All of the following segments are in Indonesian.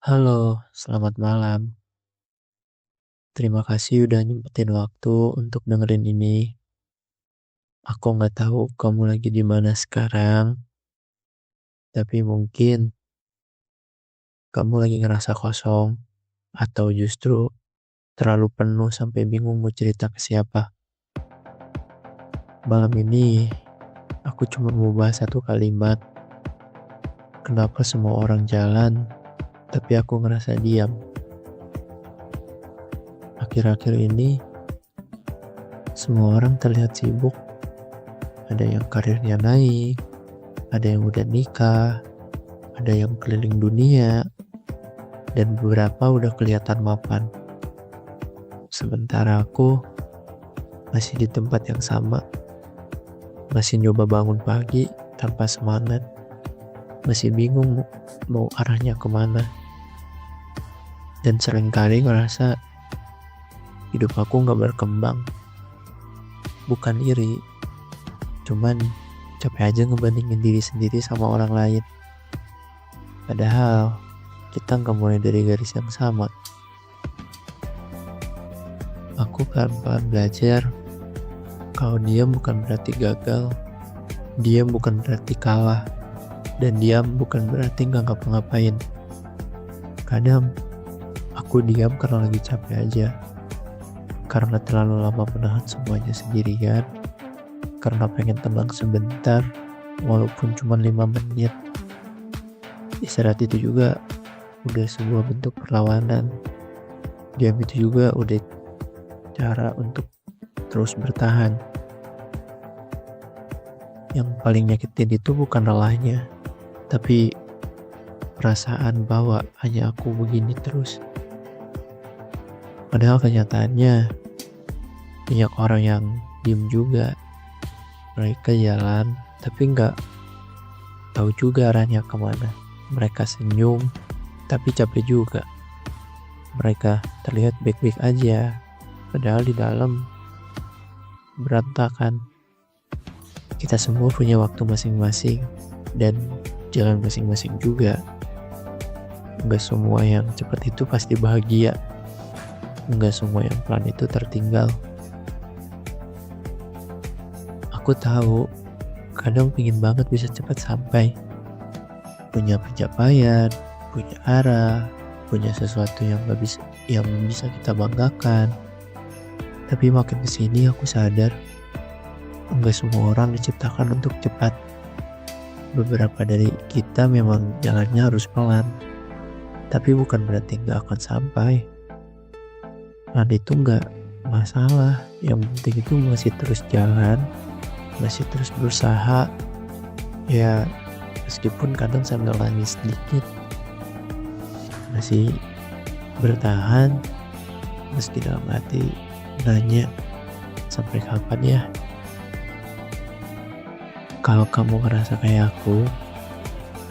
Halo, selamat malam. Terima kasih udah nyempetin waktu untuk dengerin ini. Aku nggak tahu kamu lagi di mana sekarang, tapi mungkin kamu lagi ngerasa kosong atau justru terlalu penuh sampai bingung mau cerita ke siapa. Malam ini aku cuma mau bahas satu kalimat. Kenapa semua orang jalan, tapi aku ngerasa diam. Akhir-akhir ini semua orang terlihat sibuk. Ada yang karirnya naik, ada yang udah nikah, ada yang keliling dunia, dan beberapa udah kelihatan mapan. Sementara aku masih di tempat yang sama, masih nyoba bangun pagi tanpa semangat, masih bingung mau arahnya kemana. Dan seringkali ngerasa hidup aku gak berkembang. Bukan iri, cuman capek aja ngebandingin diri sendiri sama orang lain. Padahal kita gak mulai dari garis yang sama. Aku pelan-pelan belajar kalau diam bukan berarti gagal, diam bukan berarti kalah, dan diam bukan berarti gak ngapa-ngapain. Kadang aku diam karena lagi capek aja, karena terlalu lama menahan semuanya sendirian, karena pengen tenang sebentar walaupun cuma 5 menit. Istirahat itu juga udah sebuah bentuk perlawanan. Diam itu juga udah cara untuk terus bertahan. Yang paling nyakitin itu bukan lelahnya, tapi perasaan bahwa hanya aku begini terus. Padahal kenyataannya banyak orang yang diem juga. Mereka jalan tapi nggak tahu juga arahnya kemana. Mereka senyum tapi capek juga. Mereka terlihat baik-baik aja, padahal di dalam berantakan. Kita semua punya waktu masing-masing dan jalan masing-masing juga. Nggak semua yang cepat itu pasti bahagia. Nggak semua yang pelan itu tertinggal. Aku tahu kadang pingin banget bisa cepat sampai. Punya pencapaian, punya arah, punya sesuatu yang bisa kita banggakan. Tapi makin kesini aku sadar enggak semua orang diciptakan untuk cepat. Beberapa dari kita memang jalannya harus pelan, tapi bukan berarti enggak akan sampai. Pelan itu enggak masalah, yang penting itu masih terus jalan, masih terus berusaha. Ya meskipun kadang sambil nangis sedikit, masih bertahan, meski dalam hati nanya, sampai kapan ya? Kalau kamu ngerasa kayak aku,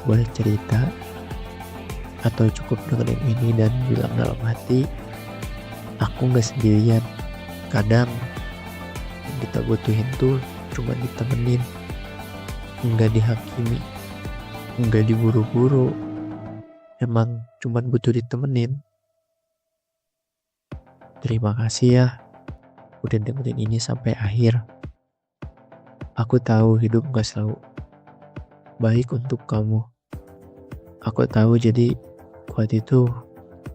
boleh cerita atau cukup dengerin ini dan bilang dalam hati, aku gak sendirian. Kadang yang kita butuhin tuh cuma ditemenin, nggak dihakimi, nggak diburu-buru. Emang cuma butuh ditemenin. Terima kasih ya udah dengerin ini sampai akhir. Aku tahu hidup gak selalu baik untuk kamu. Aku tahu jadi kuat itu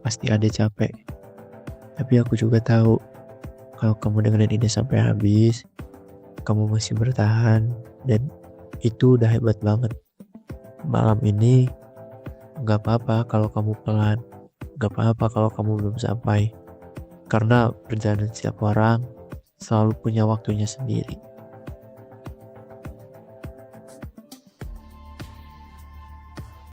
pasti ada capek. Tapi aku juga tahu kalau kamu dengerin ini sampai habis, kamu masih bertahan, dan itu udah hebat banget. Malam ini gak apa-apa kalau kamu pelan, gak apa-apa kalau kamu belum sampai. Karena perjalanan setiap orang selalu punya waktunya sendiri.